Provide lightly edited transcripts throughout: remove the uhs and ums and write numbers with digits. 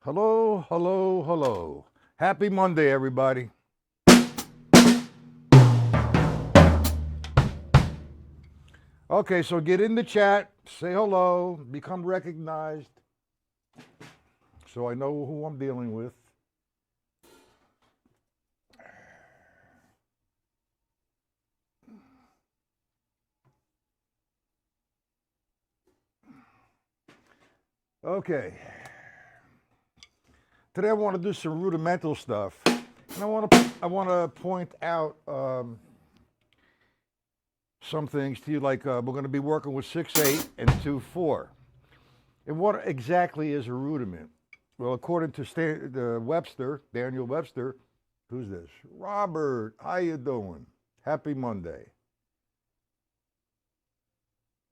Hello, hello, hello. Happy Monday, everybody. Okay, so get in the chat, say hello, become recognized so I know who I'm dealing with. Okay. Today I want to do some rudimental stuff. And I want to point out some things to you, like we're going to be working with 6/8 and 2/4. And what exactly is a rudiment? Well, according to Webster, Daniel Webster, who's this? Robert, how you doing? Happy Monday.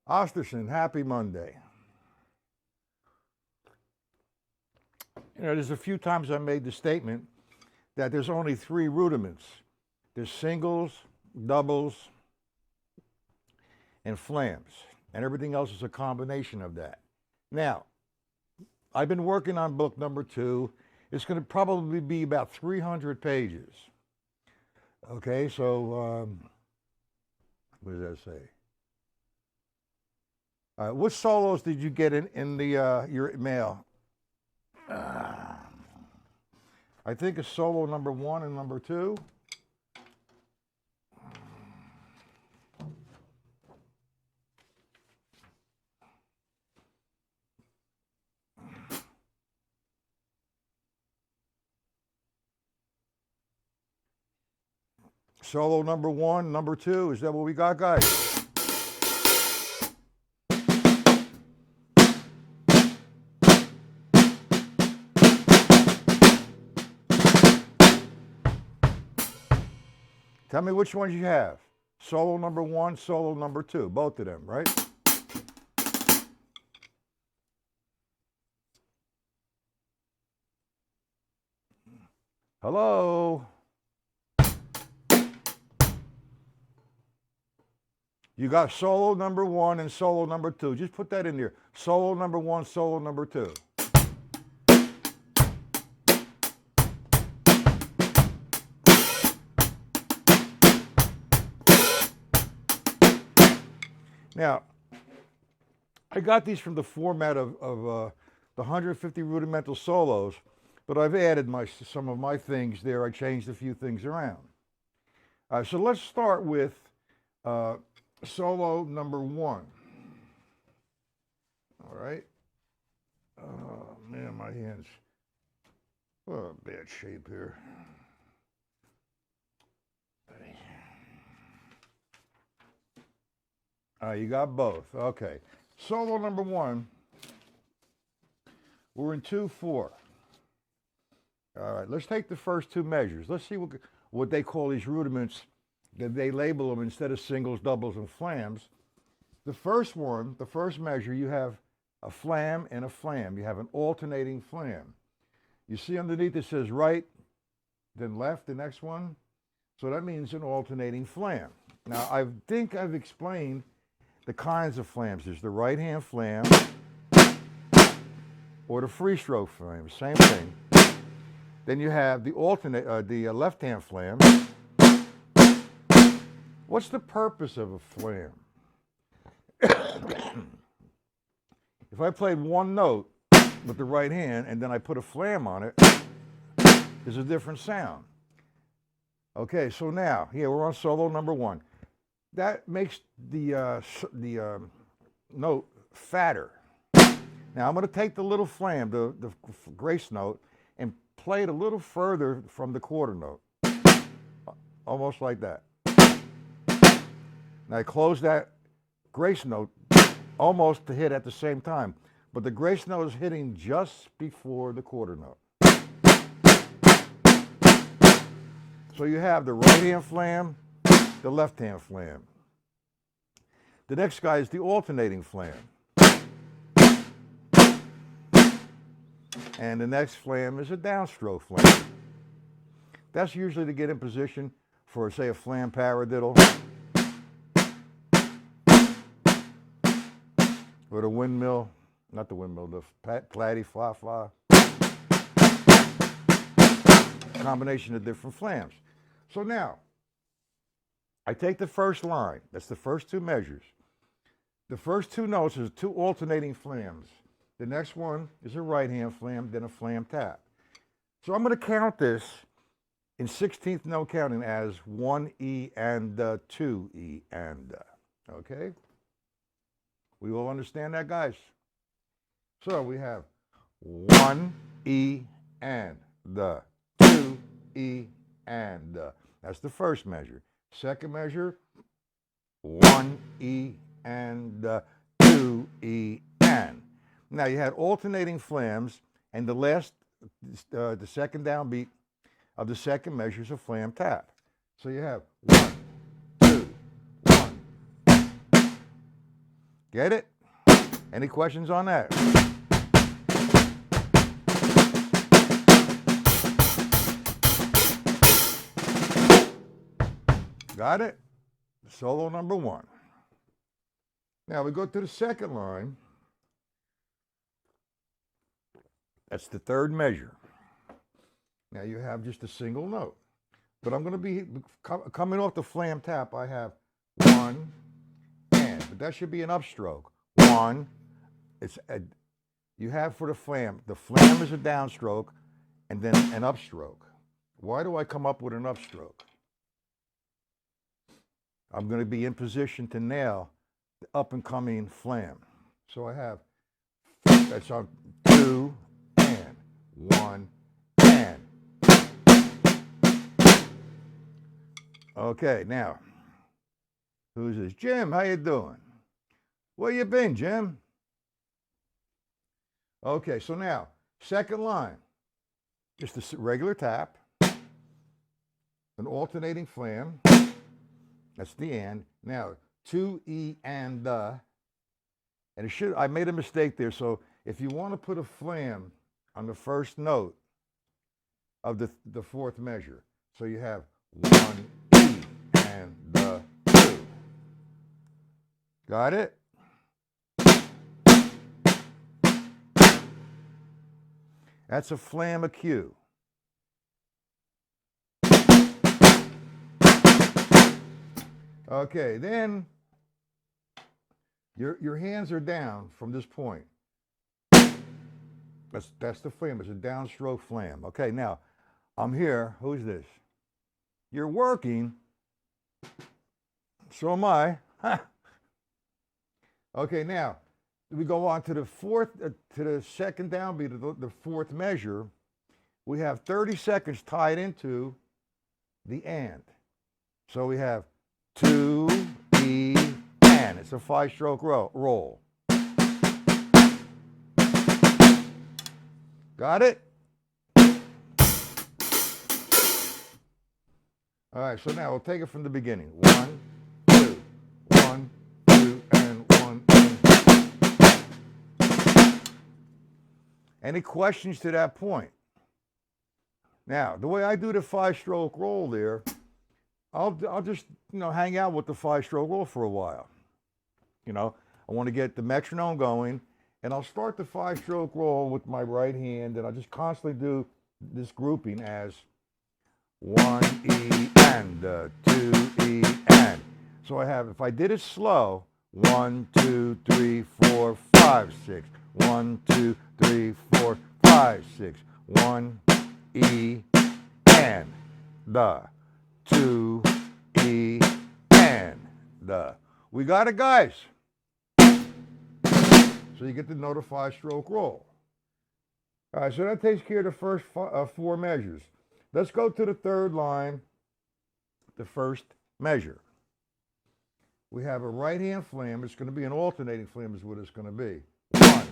Osterson, happy Monday. There's a few times I made the statement that there's only three rudiments. There's singles, doubles, and flams. And everything else is a combination of that. Now, I've been working on book number 2. It's going to probably be about 300 pages. Okay, so what does that say? What solos did you get in the your mail? I think it's solo number 1 and number 2. Solo number 1, number 2. Is that what we got, guys? Tell me which ones you have. Solo number 1, solo number 2. Both of them, right? Hello? You got solo number 1 and solo number 2. Just put that in there. Solo number 1, solo number 2. Now, I got these from the format of the 150 rudimental solos, but I've added some of my things there. I changed a few things around. So let's start with solo number 1. All right. Oh, man, my hands. Oh, bad shape here. You got both. Okay. Solo number 1. We're in 2/4. All right. Let's take the first 2 measures. Let's see what they call these rudiments. That they label them instead of singles, doubles, and flams. The first one, the first measure, you have a flam and a flam. You have an alternating flam. You see underneath it says right, then left, the next one. So that means an alternating flam. Now, I think I've explained the kinds of flams. There's the right-hand flam or the free-stroke flam, same thing. Then you have the left-hand flam. What's the purpose of a flam? If I played one note with the right hand and then I put a flam on it, there's a different sound. Okay, so now, here we're on solo number 1. That makes the note fatter. Now I'm going to take the little flam, the grace note, and play it a little further from the quarter note. Almost like that. Now I close that grace note almost to hit at the same time, but the grace note is hitting just before the quarter note. So you have the right-hand flam, the left-hand flam. The next guy is the alternating flam. And the next flam is a downstroke flam. That's usually to get in position for, say, a flam paradiddle or the windmill, not the windmill, the platty fla-fla. combination of different flams. So now, I take the first line. That's the first two measures. The first two notes is two alternating flams. The next one is a right-hand flam, then a flam tap. So I'm going to count this in 16th note counting as 1E and 2E and, okay? We all understand that, guys? So we have 1E and 2E and. That's the first measure. Second measure, 1E and 2E and. Now you had alternating flams, and the last, the second downbeat of the second measure is a flam tap. So you have 1, 2, 1. Get it? Any questions on that? Got it? Solo number 1. Now we go to the second line. That's the third measure. Now you have just a single note. But I'm going to be, coming off the flam tap, I have 1 and. But that should be an upstroke. 1. You have for the flam is a downstroke and then an upstroke. Why do I come up with an upstroke? I'm going to be in position to nail the up and coming flam. So I have, that's on 2 and 1 and. Okay, now, who's this? Jim, how you doing? Where you been, Jim? Okay, so now, second line, just a regular tap, an alternating flam, that's the and. Now, 2E and it should, I made a mistake there, so if you want to put a flam on the first note of the fourth measure, so you have 1E and 2. Got it? That's a flam acute. Okay, then your hands are down from this point. That's the flam. It's a downstroke flam. Okay, now I'm here. Who's this? You're working. So am I. Okay, now we go on to the fourth, to the second downbeat of the fourth measure. We have 30 seconds tied into the and. So we have 2E and. It's a 5-stroke roll. Got it? All right, so now we'll take it from the beginning. 1, 2, 1, 2, and 1, and. Any questions to that point? Now, the way I do the 5-stroke roll there, I'll just, hang out with the 5-stroke roll for a while. I want to get the metronome going, and I'll start the 5-stroke roll with my right hand, and I'll just constantly do this grouping as 1E and 2E and. So I have, if I did it slow, 1, 2, 3, 4, 5, 6. 1, 2, 3, 4, 5, 6. 1, E, and, 2, E, and, We got it, guys. So you get the note of 5-stroke roll. All right, so that takes care of the first 4 measures. Let's go to the third line, the first measure. We have a right-hand flam. It's going to be an alternating flam is what it's going to be. 1.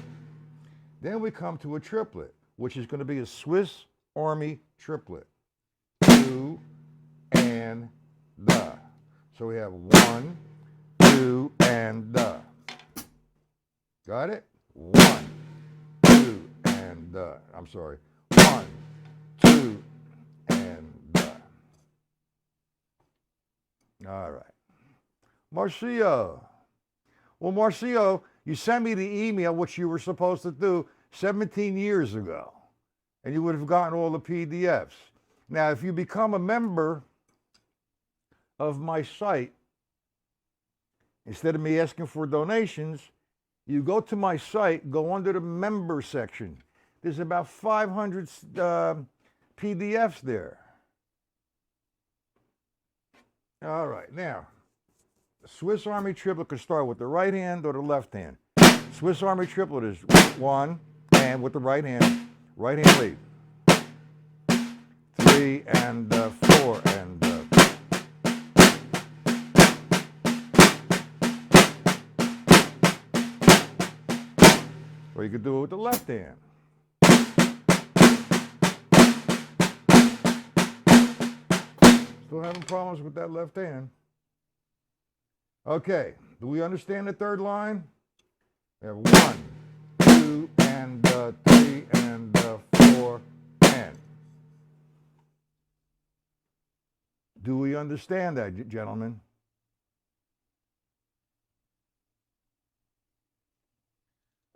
Then we come to a triplet, which is going to be a Swiss Army triplet. 2 and So we have 1, 2, and Got it? 1, 2, and I'm sorry. 1, 2, and All right. Marcio. Well, Marcio, you sent me the email, which you were supposed to do 17 years ago, and you would have gotten all the PDFs. Now, if you become a member of my site, instead of me asking for donations, you go to my site, go under the member section. There's about 500 PDFs there. All right, now, Swiss Army triplet can start with the right hand or the left hand. Swiss Army triplet is 1 and with the right hand lead. 3 and 4 and or you could do it with the left hand. Still having problems with that left hand. Okay, do we understand the third line? We have 1, 2, and 3, and 4, and. Do we understand that, gentlemen?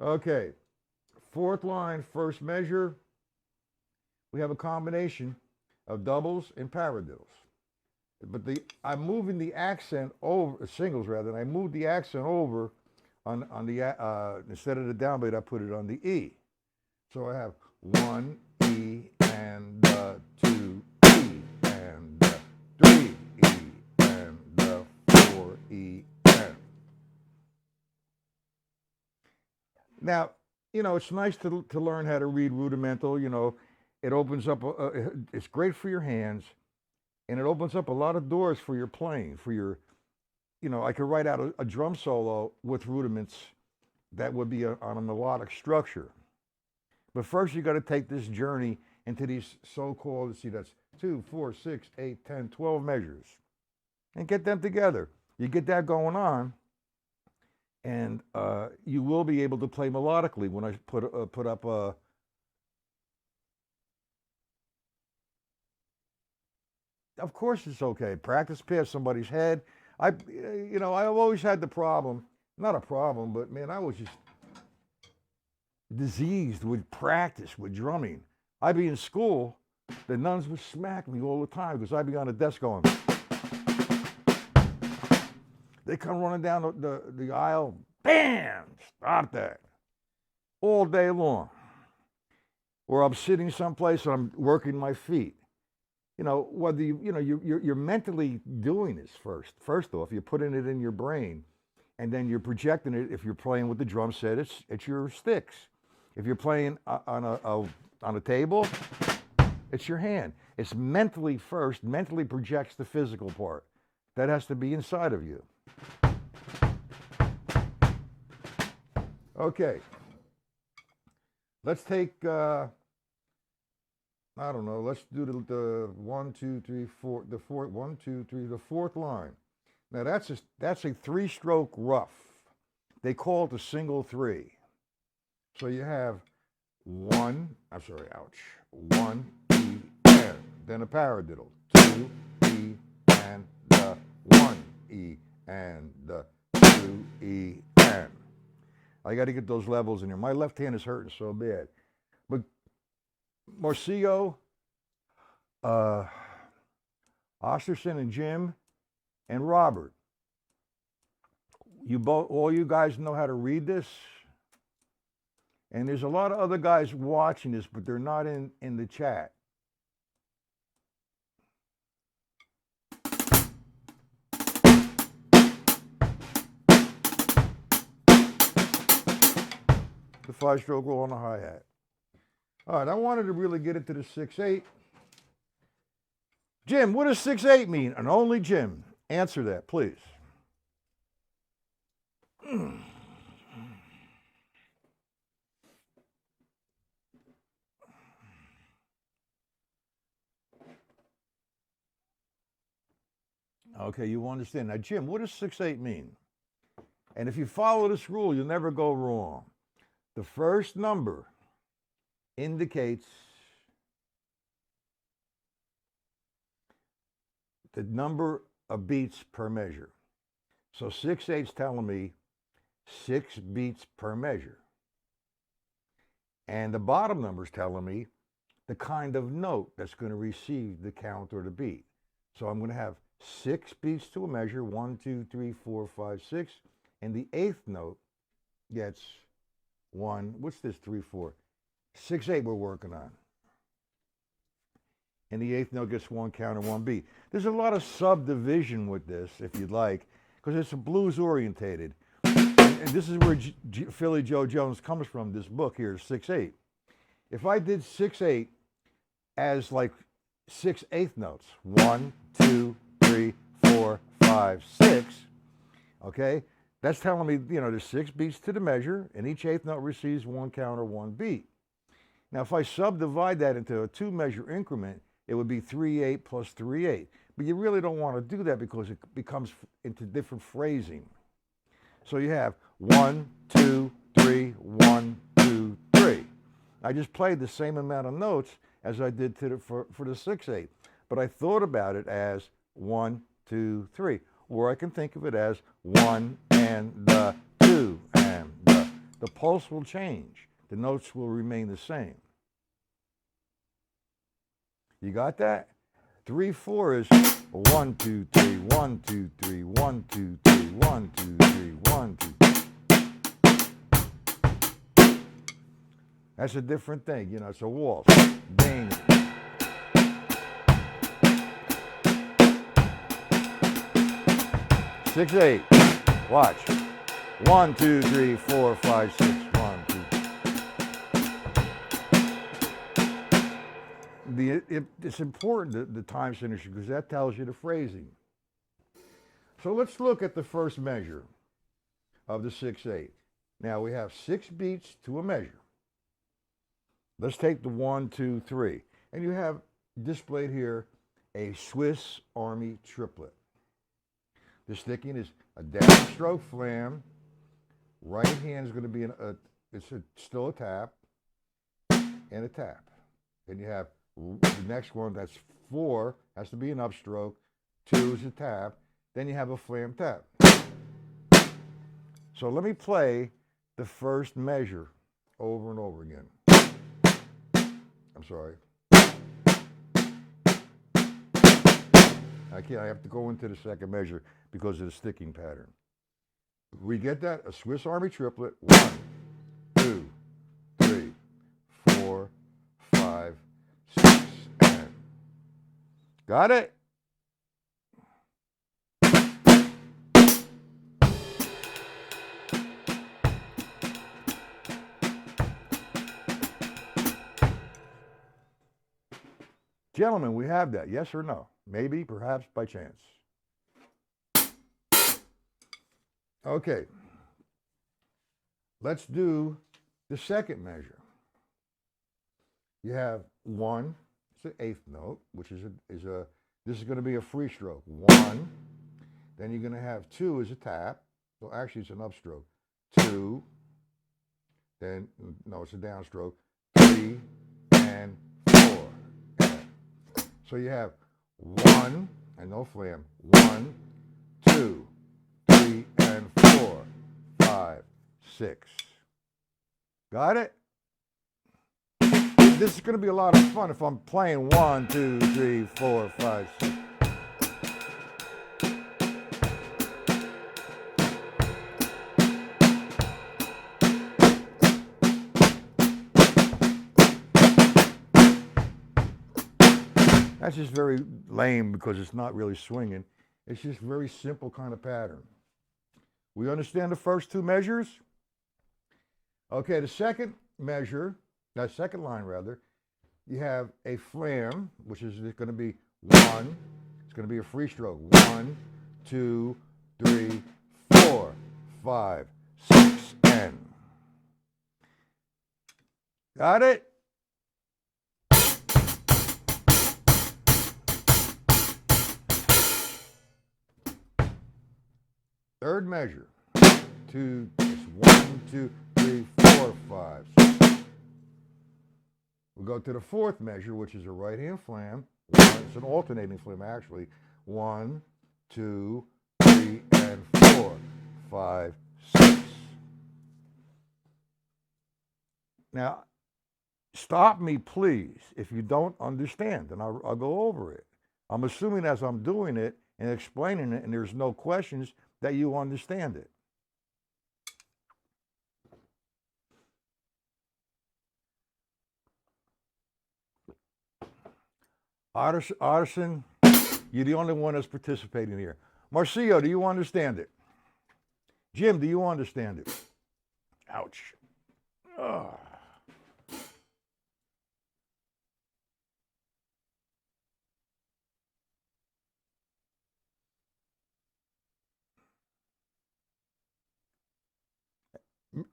Okay, fourth line, first measure. We have a combination of doubles and paradiddles. But I'm moving the accent over, singles rather, and I moved the accent over on the, instead of the downbeat, I put it on the E. So I have 1 E and 2 E and 3 E and 4 E and. Now, you know, it's nice to learn how to read rudimental, you know, it opens up, it's great for your hands. And it opens up a lot of doors for your playing, for your, you know, I could write out a drum solo with rudiments that would be on a melodic structure. But first you got to take this journey into these so-called, let's see, that's 2, 4, 6, 8, 10, 12 measures. And get them together. You get that going on, and you will be able to play melodically when I put up a, of course it's okay. Practice past somebody's head. You know, I've always had the problem, not a problem, but man, I was just diseased with practice, with drumming. I'd be in school, the nuns would smack me all the time because I'd be on the desk going. They come running down the aisle, bam, stop that, all day long. Or I'm sitting someplace and I'm working my feet. You know, whether you're mentally doing this first off, you're putting it in your brain, and then you're projecting it. If you're playing with the drum set, it's your sticks. If you're playing on a table, it's your hand. It's mentally first, mentally projects the physical part. That has to be inside of you. Okay. Let's take, I don't know, let's do the 1, 2, 3, 4, the fourth, 1, 2, 3, the fourth line. Now that's a 3-stroke rough. They call it a single 3. So you have 1, 1 E and then a paradiddle, 2 E and 1 E and 2 E and. I got to get those levels in here. My left hand is hurting so bad. But Marcio, Osterson and Jim and Robert, all you guys know how to read this. And there's a lot of other guys watching this, but they're not in the chat. The 5-stroke roll on the hi-hat. All right, I wanted to really get into the 6/8. Jim, what does 6/8 mean? And only Jim. Answer that, please. Okay, you understand. Now, Jim, what does 6/8 mean? And if you follow this rule, you'll never go wrong. The first number indicates the number of beats per measure. So 6/8's telling me 6 beats per measure. And the bottom number's telling me the kind of note that's going to receive the count or the beat. So I'm going to have 6 beats to a measure, 1, 2, 3, 4, 5, 6, and the 8th note gets 1, what's this, 3, 4, 6, 8 we're working on. And the 8th note gets 1 count and 1 beat. There's a lot of subdivision with this, if you'd like, because it's a blues orientated. And this is where Philly Joe Jones comes from, this book here, 6/8. If I did 6/8 as like 6/8 notes, 1, 2, 3, 4, 5, 6, okay, that's telling me, there's 6 beats to the measure, and each 8th note receives 1 count or 1 beat. Now, if I subdivide that into a 2-measure increment, it would be 3/8 plus 3/8. But you really don't want to do that because it becomes into different phrasing. So you have 1, 2, 3, 1, 2, 3. I just played the same amount of notes as I did for the 6/8. But I thought about it as 1, 2, 3. Or I can think of it as 1 and the 2 and the. The pulse will change. The notes will remain the same. You got that? 3/4 is 1, 2, 3, 1, 2, 3, 1, 2, 3, 1, 2, 3, 1, 2. That's a different thing, it's a waltz. Ding. Six, 8. Watch. 1, 2, 3, 4, 5, 6. 1, 2. It's important, the time signature, because that tells you the phrasing. So let's look at the first measure of the 6/8. Now we have 6 beats to a measure. Let's take the 1, 2, 3. And you have displayed here a Swiss Army triplet. The sticking is a downstroke flam. Right hand is going to be still a tap and a tap. And you have the next one, that's 4, has to be an upstroke. 2 is a tap. Then you have a flam tap. So let me play the first measure over and over again. I'm sorry. I have to go into the second measure because of the sticking pattern. We get that? A Swiss Army triplet. 1, 2, 3, 4, 5, 6, and. Got it? Gentlemen, we have that, yes or no? Maybe, perhaps, by chance. Okay. Let's do the second measure. You have 1, it's the 8th note, which this is going to be a free stroke. 1, then you're going to have 2 as a tap. So actually it's an upstroke. 2, then, no, it's a downstroke. 3, and 4. So you have 1, and no flam, 1, 2, 3, and 4, 5, 6. Got it? This is going to be a lot of fun if I'm playing 1, 2, 3, 4, 5, 6. That's just very lame because it's not really swinging. It's just a very simple kind of pattern. We understand the first 2 measures? Okay, the second measure, that second line rather, you have a flam, which is going to be 1. It's going to be a free stroke. 1, 2, 3, 4, 5, 6, and. Got it? Third measure. 2, it's 1, 2, 3, 4, 5, 6. We'll go to the fourth measure, which is a right hand flam. It's an alternating flam, actually. 1, 2, 3, and 4, 5, 6. Now, Stop me, please, if you don't understand, and I'll go over it. I'm assuming as I'm doing it and explaining it, and there's no questions, that you understand it. Otterson, you're the only one that's participating here. Marcio, do you understand it? Jim, do you understand it? Ouch. Ugh.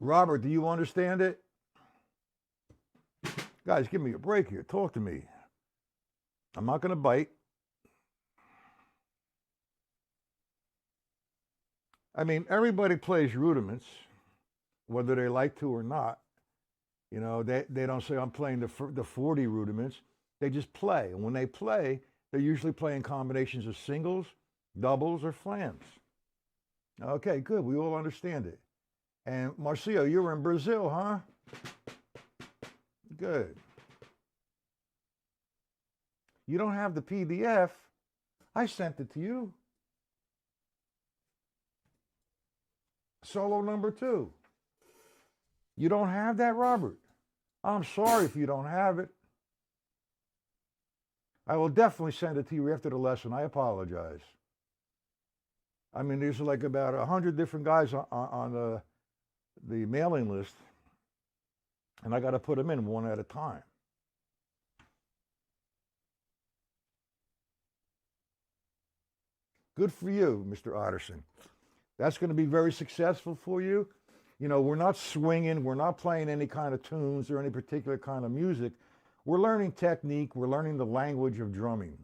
Robert, do you understand it? Guys, give me a break here. Talk to me. I'm not going to bite. I mean, everybody plays rudiments, whether they like to or not. You know, they don't say, I'm playing the 40 rudiments. They just play. And when they play, they're usually playing combinations of singles, doubles, or flams. Okay, good. We all understand it. And Marcio, you're in Brazil, huh? Good. You don't have the PDF. I sent it to you. Solo number 2. You don't have that, Robert? I'm sorry if you don't have it. I will definitely send it to you after the lesson. I apologize. I mean, there's like about 100 different guys on the mailing list, and I got to put them in one at a time. Good for you, Mr. Otterson. That's going to be very successful for you. You know, we're not swinging, we're not playing any kind of tunes or any particular kind of music. We're learning technique, we're learning the language of drumming.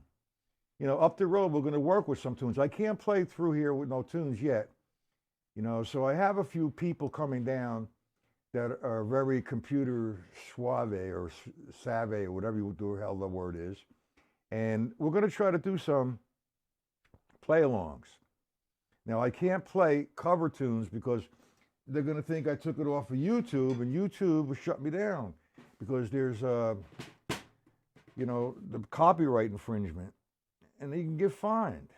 You know, up the road, we're going to work with some tunes. I can't play through here with no tunes yet. You know, so I have a few people coming down that are very computer suave or savvy or whatever the hell the word is. And we're going to try to do some play-alongs. Now, I can't play cover tunes because they're going to think I took it off of YouTube, and YouTube will shut me down because there's, you know, the copyright infringement, and they can get fined.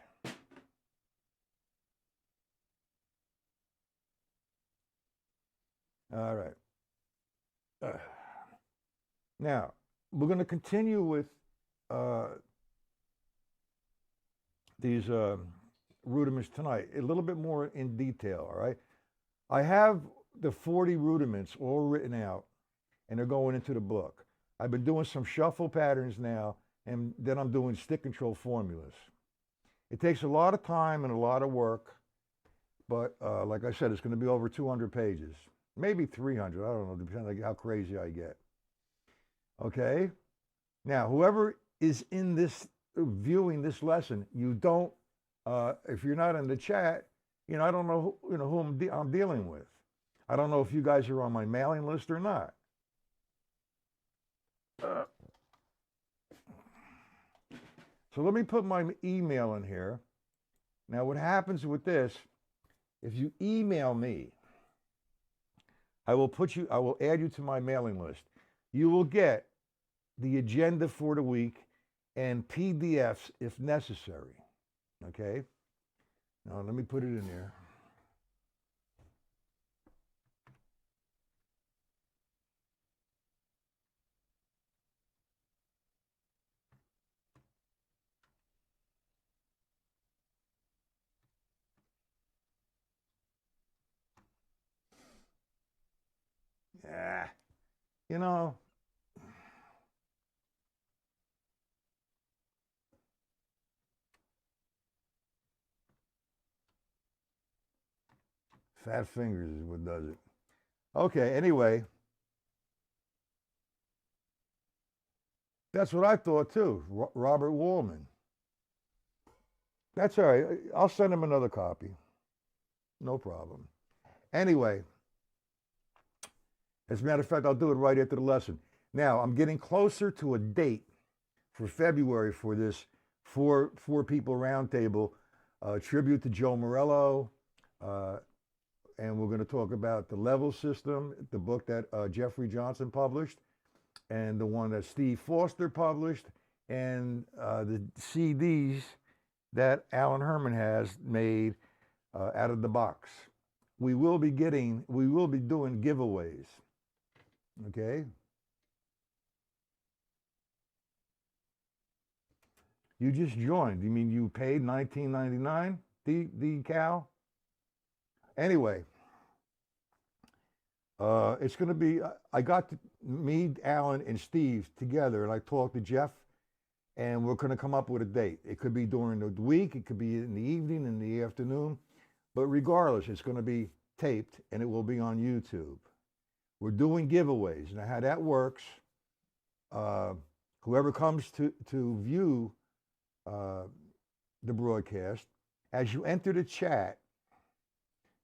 All right. Now, we're going to continue with these rudiments tonight, a little bit more in detail, all right? I have the 40 rudiments all written out, and they're going into the book. I've been doing some shuffle patterns now, and then I'm doing stick control formulas. It takes a lot of time and a lot of work, but like I said, it's going to be over 200 pages, maybe 300. I don't know, depending on how crazy I get. Okay? Now, whoever is in this, viewing this lesson, you don't, if you're not in the chat, you know, I don't know who I'm dealing with. I don't know if you guys are on my mailing list or not. So let me put my email in here. Now, what happens with this, if you email me, I will add you to my mailing list. You will get the agenda for the week and PDFs if necessary. Okay? Now, let me put it in there. Yeah, you know, fat fingers is what does it. Okay, anyway, that's what I thought too, Robert Wallman. That's all right. I'll send him another copy. No problem. Anyway, as a matter of fact, I'll do it right after the lesson. Now, I'm getting closer to a date for February for this four people roundtable tribute to Joe Morello. And we're going to talk about the level system, the book that Jeffrey Johnson published. and the one that Steve Foster published, and the CDs that Alan Herman has made out of the box. We will be doing giveaways. Okay? You just joined. You mean you paid $19.99 decal? Anyway, it's going to be, I got me, Alan, and Steve together, and I talked to Jeff, and we're going to come up with a date. It could be during the week, it could be in the evening, in the afternoon, but regardless, it's going to be taped, and it will be on YouTube. We're doing giveaways. Now, how that works, whoever comes to view the broadcast, as you enter the chat,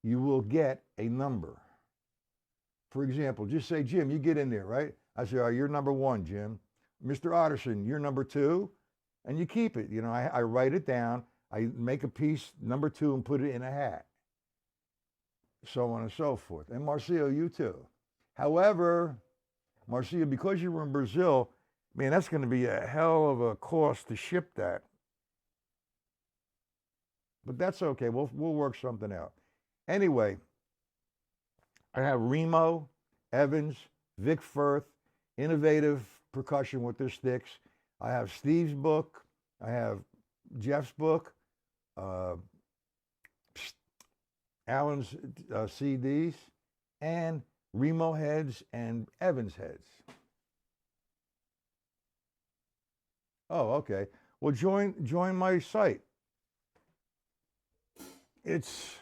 you will get a number. For example, just say, Jim, you get in there, right? I say, oh, you're number 1, Jim. Mr. Otterson, you're number 2, and you keep it. You know, I write it down. I make a piece, number 2, and put it in a hat. So on and so forth. And Marcio, you too. However, Marcio, because you were in Brazil, man, that's going to be a hell of a cost to ship that. But that's okay. We'll work something out. Anyway, I have Remo, Evans, Vic Firth, innovative percussion with their sticks. I have Steve's book. I have Jeff's book. Alan's CDs, and Remo heads and Evans heads. Oh, okay. Well, join my site. It's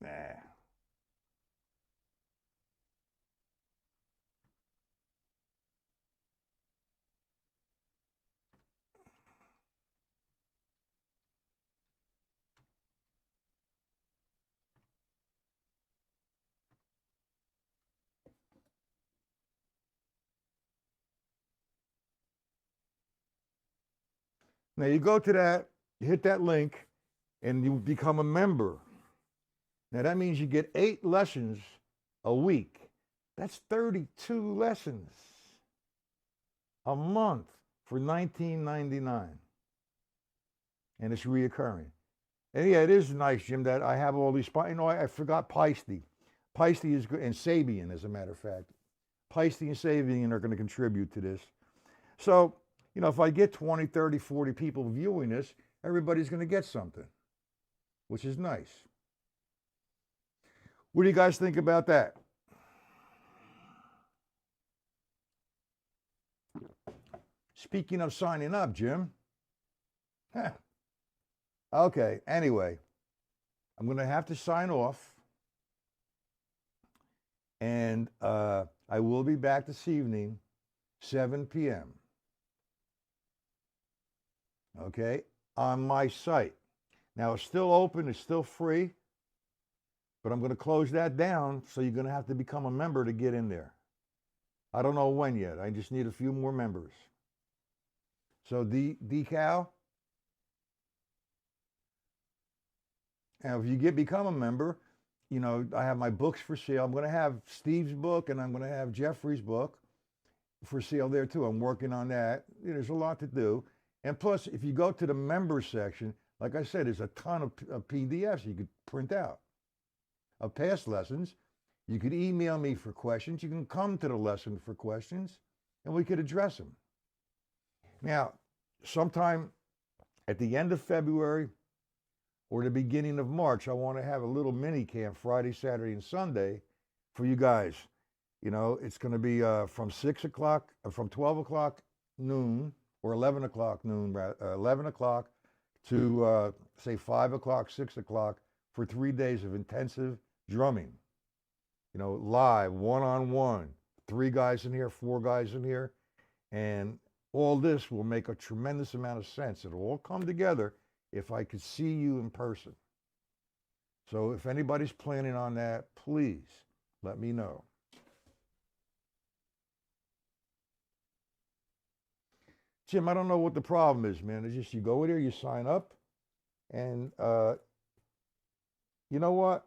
nah. Now you go to that, you hit that link, and you become a member. Now that means you get 8 lessons a week. That's 32 lessons a month for $19.99. And it's reoccurring. And yeah, it is nice, Jim, that I have all these, you know, I forgot Peisty. Peisty is good, and Sabian, as a matter of fact. Peisty and Sabian are going to contribute to this. So, you know, if I get 20, 30, 40 people viewing this, everybody's going to get something, which is nice. What do you guys think about that? Speaking of signing up, Jim. Okay, anyway, I'm going to have to sign off. And I will be back this evening, 7 p.m. Okay, on my site. Now, it's still open, it's still free, but I'm going to close that down, so you're going to have to become a member to get in there. I don't know when yet. I just need a few more members. So, decal. Now, if you become a member, you know, I have my books for sale. I'm going to have Steve's book, and I'm going to have Jeffrey's book for sale there, too. I'm working on that. There's a lot to do. And plus, if you go to the members section, like I said, there's a ton of PDFs you could print out of past lessons. You could email me for questions. You can come to the lesson for questions, and we could address them. Now, sometime at the end of February or the beginning of March, I want to have a little mini camp Friday, Saturday, and Sunday for you guys. You know, it's going to be from 12 o'clock noon, or 11 o'clock noon, 11 o'clock to say 5 o'clock, 6 o'clock for 3 days of intensive drumming. You know, live, one-on-one, 3 guys in here, 4 guys in here, and all this will make a tremendous amount of sense. It'll all come together if I could see you in person. So if anybody's planning on that, please let me know. Jim, I don't know what the problem is, man. It's just you go there, you sign up, and you know what?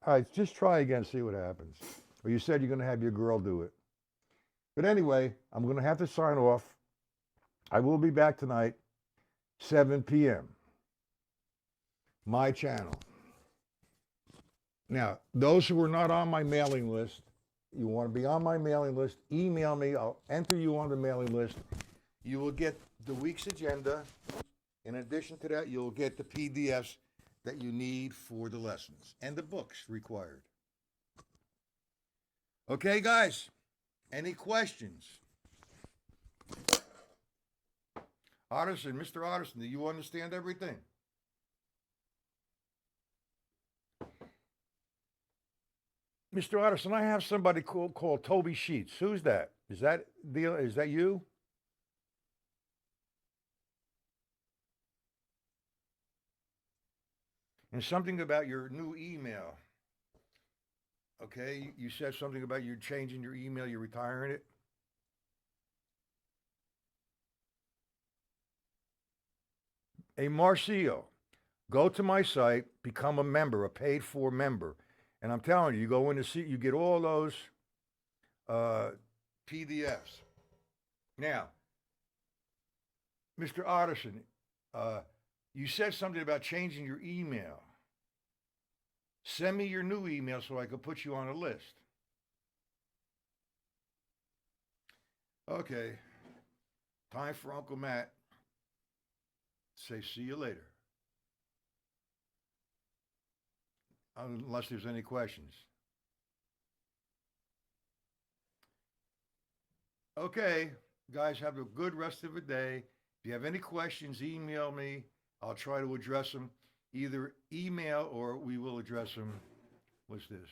All right, just try again, see what happens. Or you said you're going to have your girl do it. But anyway, I'm going to have to sign off. I will be back tonight, 7 p.m. My channel. Now, those who are not on my mailing list, you want to be on my mailing list, email me. I'll enter you on the mailing list. You will get the week's agenda. In addition to that, you'll get the PDFs that you need for the lessons and the books required. Okay, guys, any questions? Otterson, Mr. Otterson, do you understand everything? Mr. Otterson, I have somebody called Toby Sheets. Who's that? Is that you? And something about your new email. Okay, you said something about you changing your email, you're retiring it. Hey, Marcio, go to my site, become a member, a paid for member. And I'm telling you, you go in to see, you get all those PDFs. Now, Mr. Otterson, you said something about changing your email. Send me your new email so I can put you on a list. Okay. Time for Uncle Matt. Say, see you later. Unless there's any questions. Okay, guys, have a good rest of the day. If you have any questions, email me. I'll try to address them. Either email or we will address them. What's this?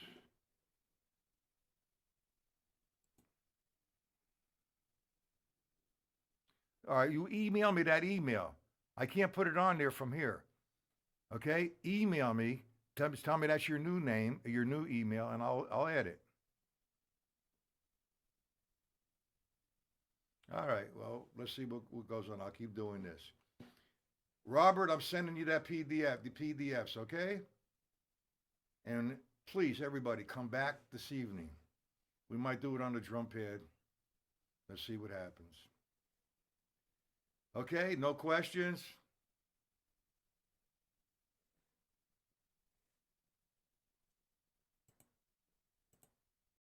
All right, you email me that email. I can't put it on there from here. Okay, email me. Tell me that's your new name, your new email, and I'll add it. All right. Well, let's see what goes on. I'll keep doing this. Robert, I'm sending you that PDF, the PDFs, okay? And please, everybody, come back this evening. We might do it on the drum pad. Let's see what happens. Okay, no questions?